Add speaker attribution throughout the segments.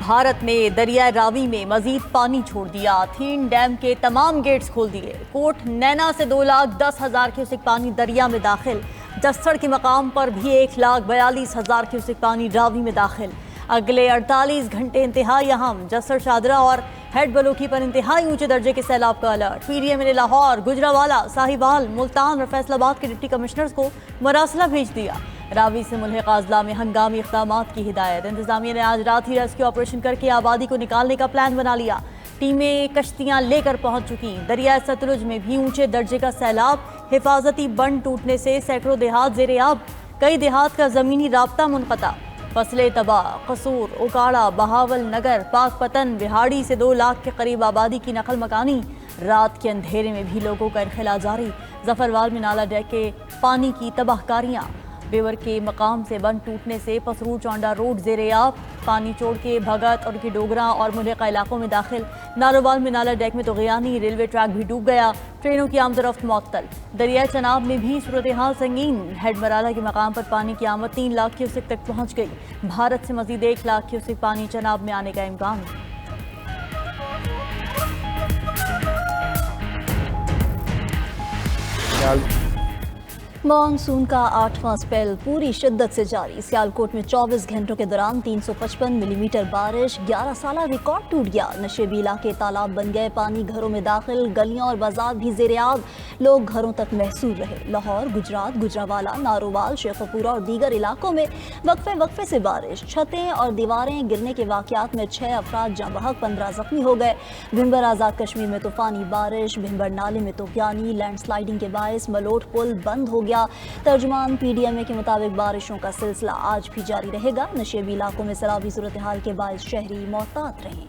Speaker 1: بھارت نے دریائے راوی میں مزید پانی چھوڑ دیا، تھین ڈیم کے تمام گیٹس کھول دیے۔ کوٹ نینا سے 2,10,000 کیوسک پانی دریا میں داخل، جسڑ کے مقام پر بھی 1,42,000 کیوسک پانی راوی میں داخل۔ اگلے 48 گھنٹے انتہائی اہم، جسڑ شاہدرہ اور ہیڈ بلوکی پر انتہائی اونچے درجے کے سیلاب کا الرٹ۔ پی ڈی ایم نے لاہور، گجرانوالہ، ساہیوال، ملتان اور فیصل آباد کے ڈپٹی کمشنرز کو مراسلہ بھیج دیا۔ راوی سے ملحقہ اضلاع میں ہنگامی اقدامات کی ہدایت۔ انتظامیہ نے آج رات ہی ریسکیو آپریشن کر کے آبادی کو نکالنے کا پلان بنا لیا۔ ٹیمیں کشتیاں لے کر پہنچ چکی۔ دریائے ستلج میں بھی اونچے درجے کا سیلاب، حفاظتی بند ٹوٹنے سے سینکڑوں دیہات زیر آب، کئی دیہات کا زمینی رابطہ منقطع۔ فصلیں تباہ، قصور، اوکاڑا، بہاول نگر، پاک پتن، بہاڑی سے 2 لاکھ کے قریب آبادی کی نقل مکانی۔ رات کے اندھیرے میں بھی لوگوں کا انخلا جاری۔ ظفروال میں نالہ ڈیک کے پانی کی تباہ کاریاں۔ بیور کے مقام سے بند ٹوٹنے سے پسرور چونڈا روڈ زیر آب، پانی چھوڑ کے بھگت اور کی ڈوگراں اور ملحقہ علاقوں میں داخل۔ ناروال میں نالہ ڈیک میں طغیانی، ریلوے ٹریک بھی ڈوب گیا، ٹرینوں کی آمد و رفت معطل۔ دریائے چناب میں بھی صورتحال سنگین، ہیڈ مرالہ کے مقام پر پانی کی آمد 3 لاکھ کیوسک تک پہنچ گئی۔ بھارت سے مزید 1 لاکھ کیوسک پانی چناب میں آنے کا امکان۔ مانسون کا 8واں سپیل پوری شدت سے جاری۔ سیالکوٹ میں 24 گھنٹوں کے دوران 355 ملی میٹر بارش، 11 سالہ ریکارڈ ٹوٹ گیا۔ نشیبی علاقے تالاب بن گئے، پانی گھروں میں داخل، گلیاں اور بازار بھی زیر آب، لوگ گھروں تک محصور رہے۔ لاہور، گجرات، گجرانوالہ، نارووال، شیخو پورہ اور دیگر علاقوں میں وقفے سے بارش، چھتیں اور دیواریں گرنے کے واقعات میں 6 افراد جاں بحق، 15 زخمی ہو گئے۔ بھنبر آزاد کشمیر میں طوفانی بارش، بھنبر نالے میں طغیانی، لینڈ سلائیڈنگ کے باعث ملوٹ پل بند ہو گیا۔ ترجمان پی ڈی ایم اے کے مطابق بارشوں کا سلسلہ آج بھی جاری رہے گا۔ نشیبی علاقوں میں سیلابی صورتحال کے باعث شہری محتاط رہیں۔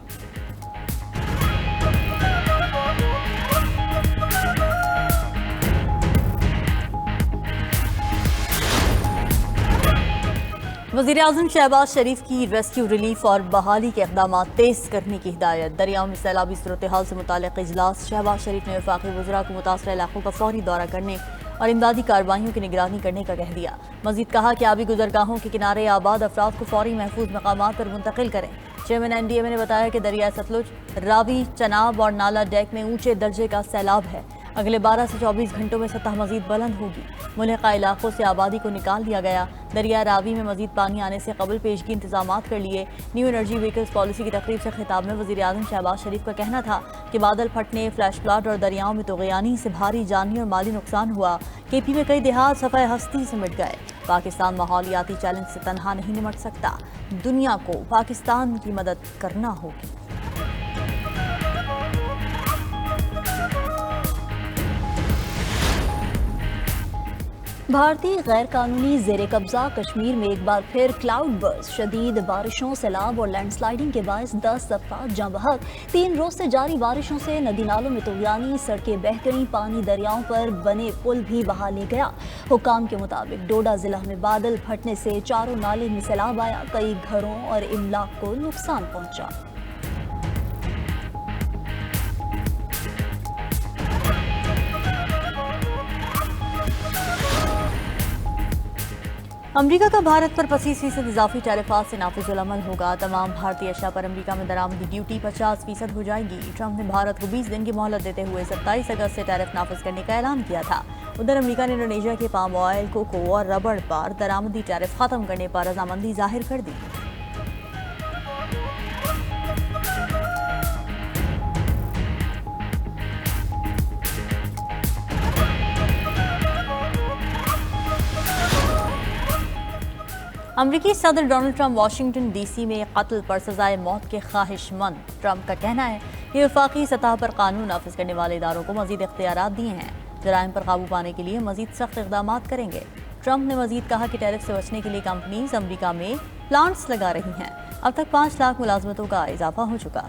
Speaker 1: وزیراعظم شہباز شریف کی ریسکیو، ریلیف اور بحالی کے اقدامات تیز کرنے کی ہدایت۔ دریاؤں میں سیلابی صورتحال سے متعلق اجلاس۔ شہباز شریف نے وفاقی وزراء کو متاثرہ علاقوں کا فوری دورہ کرنے اور امدادی کارروائیوں کی نگرانی کرنے کا کہہ دیا۔ مزید کہا کہ آبی گزرگاہوں کے کنارے آباد افراد کو فوری محفوظ مقامات پر منتقل کریں۔ چیئرمین این ڈی ایم اے نے بتایا کہ دریائے ستلج، راوی، چناب اور نالہ ڈیک میں اونچے درجے کا سیلاب ہے۔ اگلے 12 سے 24 گھنٹوں میں سطح مزید بلند ہوگی۔ ملحقہ علاقوں سے آبادی کو نکال دیا گیا۔ دریائے راوی میں مزید پانی آنے سے قبل پیشگی انتظامات کر لیے۔ نیو انرجی وہیکلز پالیسی کی تقریب سے خطاب میں وزیراعظم شہباز شریف کا کہنا تھا کہ بادل پھٹنے، فلیش فلڈ اور دریاؤں میں طغیانی سے بھاری جانی اور مالی نقصان ہوا۔ کے پی میں کئی دیہات صفحہ ہستی سے مٹ گئے۔ پاکستان ماحولیاتی چیلنج سے تنہا نہیں نمٹ سکتا، دنیا کو پاکستان کی مدد کرنا ہوگی۔ بھارتی غیر قانونی زیر قبضہ کشمیر میں ایک بار پھر کلاؤڈ برسٹ، شدید بارشوں، سیلاب اور لینڈ سلائیڈنگ کے باعث 10 افراد جاں بحق۔ 3 روز سے جاری بارشوں سے ندی نالوں میں طغیانی، سڑکیں بہہ گئیں، پانی دریاؤں پر بنے پل بھی بہا لے گیا۔ حکام کے مطابق ڈوڈا ضلع میں بادل پھٹنے سے چاروں نالے میں سیلاب آیا، کئی گھروں اور املاک کو نقصان پہنچا۔ امریکہ کا بھارت پر 25% اضافی ٹیرفات سے نافذ العمل ہوگا۔ تمام بھارتی اشیاء پر امریکہ میں درآمدی ڈیوٹی 50% ہو جائے گی۔ ٹرمپ نے بھارت کو 20 دن کی مہلت دیتے ہوئے 27 اگست سے ٹیرف نافذ کرنے کا اعلان کیا تھا۔ ادھر امریکہ نے انڈونیشیا کے پام آئل، کوکو اور ربڑ پر درآمدی ٹیرف ختم کرنے پر رضامندی ظاہر کر دی۔ امریکی صدر Donald Trump Washington D C میں قتل پر سزائے موت کے خواہش مند۔ ٹرمپ کا کہنا ہے کہ وفاقی سطح پر قانون نافذ کرنے والے اداروں کو مزید اختیارات دیے ہیں، جرائم پر قابو پانے کے لیے مزید سخت اقدامات کریں گے۔ ٹرمپ نے مزید کہا کہ ٹیرف سے بچنے کے لیے کمپنیز امریکہ میں پلانٹس لگا رہی ہیں۔ اب تک 5 لاکھ ملازمتوں کا اضافہ ہو چکا۔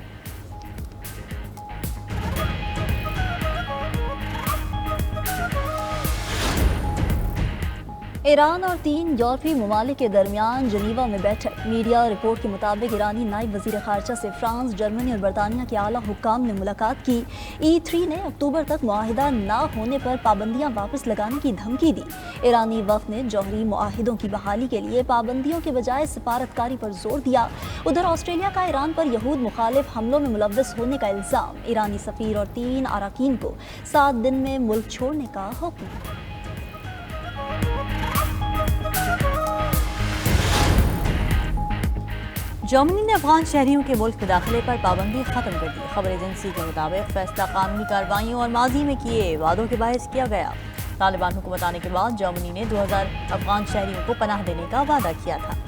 Speaker 1: ایران اور 3 یورپی ممالک کے درمیان جنیوا میں بیٹھک۔ میڈیا رپورٹ کے مطابق ایرانی نائب وزیر خارجہ سے فرانس، جرمنی اور برطانیہ کے اعلیٰ حکام نے ملاقات کی۔ E3 نے اکتوبر تک معاہدہ نہ ہونے پر پابندیاں واپس لگانے کی دھمکی دی۔ ایرانی وفد نے جوہری معاہدوں کی بحالی کے لیے پابندیوں کے بجائے سفارتکاری پر زور دیا۔ ادھر آسٹریلیا کا ایران پر یہود مخالف حملوں میں ملوث ہونے کا الزام۔ ایرانی سفیر اور 3 اراکین کو 7 دن میں ملک چھوڑنے کا حکم۔ جرمنی نے افغان شہریوں کے ملک میں داخلے پر پابندی ختم کر دی۔ خبر ایجنسی کے مطابق فیصلہ قانونی کارروائیوں اور ماضی میں کیے وعدوں کے باعث کیا گیا۔ طالبان حکومت آنے کے بعد جرمنی نے 2000 افغان شہریوں کو پناہ دینے کا وعدہ کیا تھا۔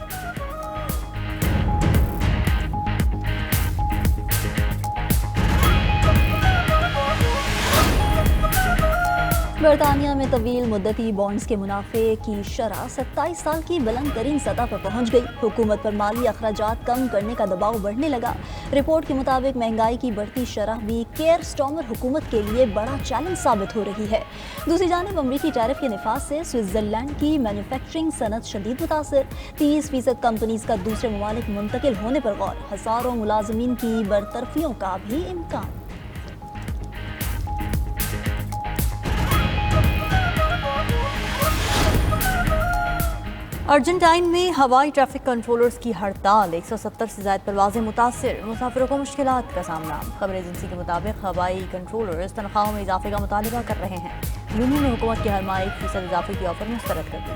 Speaker 1: برطانیہ میں طویل مدتی بانڈز کے منافع کی شرح 27 سال کی بلند ترین سطح پر پہنچ گئی۔ حکومت پر مالی اخراجات کم کرنے کا دباؤ بڑھنے لگا۔ رپورٹ کے مطابق مہنگائی کی بڑھتی شرح بھی کیئر سٹارمر حکومت کے لیے بڑا چیلنج ثابت ہو رہی ہے۔ دوسری جانب امریکی ٹیرف کے نفاذ سے سوئٹزرلینڈ کی مینوفیکچرنگ صنعت شدید متاثر۔ 30% کمپنیز کا دوسرے ممالک منتقل ہونے پر غور۔ ہزاروں ملازمین کی برطرفیوں کا بھی امکان۔ ارجنٹائن میں ہوائی ٹریفک کنٹرولرز کی ہڑتال، 170 سے زائد پروازیں متاثر، مسافروں کو مشکلات کا سامنا۔ خبر ایجنسی کے مطابق ہوائی کنٹرولرز تنخواہوں میں اضافے کا مطالبہ کر رہے ہیں۔ یونین نے حکومت کے ہر ماہ 1% اضافے کی آفر مسترد کر دی۔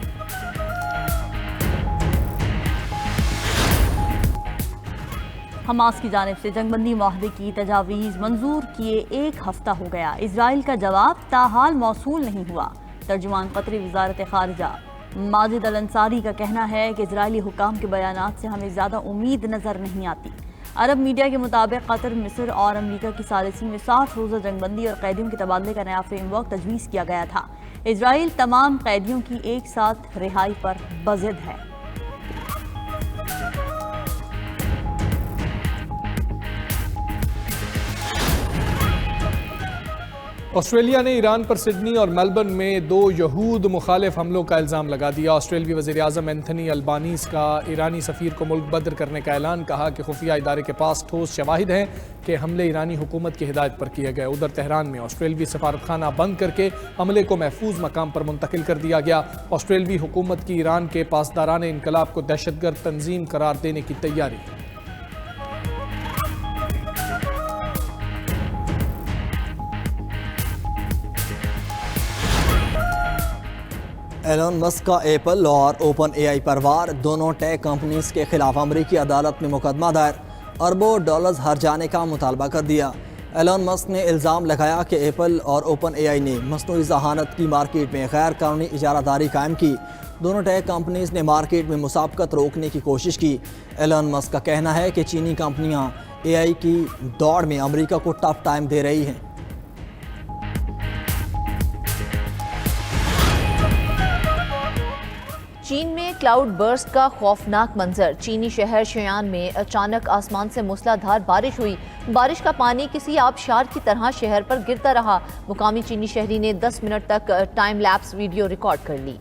Speaker 1: حماس کی جانب سے جنگ بندی معاہدے کی تجاویز منظور کیے 1 ہفتہ ہو گیا، اسرائیل کا جواب تاحال موصول نہیں ہوا۔ ترجمان قطری وزارت خارجہ ماجد الانصاری کا کہنا ہے کہ اسرائیلی حکام کے بیانات سے ہمیں زیادہ امید نظر نہیں آتی۔ عرب میڈیا کے مطابق قطر، مصر اور امریکہ کی ثالثی میں 60 روزہ جنگ بندی اور قیدیوں کے تبادلے کا نیا فریم ورک تجویز کیا گیا تھا۔ اسرائیل تمام قیدیوں کی ایک ساتھ رہائی پر بضد ہے۔
Speaker 2: آسٹریلیا نے ایران پر سڈنی اور میلبرن میں 2 یہود مخالف حملوں کا الزام لگا دیا۔ آسٹریلوی وزیر اعظم اینتھنی البانیز کا ایرانی سفیر کو ملک بدر کرنے کا اعلان، کہا کہ خفیہ ادارے کے پاس ٹھوس شواہد ہیں کہ حملے ایرانی حکومت کی ہدایت پر کیے گئے۔ ادھر تہران میں آسٹریلوی سفارتخانہ بند کر کے عملے کو محفوظ مقام پر منتقل کر دیا گیا۔ آسٹریلوی حکومت کی ایران کے پاسداران انقلاب کو دہشت گرد تنظیم قرار دینے کی تیاری۔
Speaker 3: ایلون مسک کا ایپل اور اوپن اے آئی پر وار، دونوں ٹیک کمپنیز کے خلاف امریکی عدالت میں مقدمہ دائر، اربوں ڈالرز ہر جانے کا مطالبہ کر دیا۔ ایلون مسک نے الزام لگایا کہ ایپل اور اوپن اے آئی نے مصنوعی ذہانت کی مارکیٹ میں غیر قانونی اجارہ داری قائم کی۔ دونوں ٹیک کمپنیز نے مارکیٹ میں مسابقت روکنے کی کوشش کی۔ ایلون مسک کا کہنا ہے کہ چینی کمپنیاں اے آئی کی دوڑ میں امریکہ کو ٹف ٹائم دے رہی ہیں۔
Speaker 4: چین میں کلاؤڈ برسٹ کا خوفناک منظر، چینی شہر شیان میں اچانک آسمان سے موسلا دھار بارش ہوئی۔ بارش کا پانی کسی آبشار کی طرح شہر پر گرتا رہا۔ مقامی چینی شہری نے 10 منٹ تک ٹائم لیپس ویڈیو ریکارڈ کر لی۔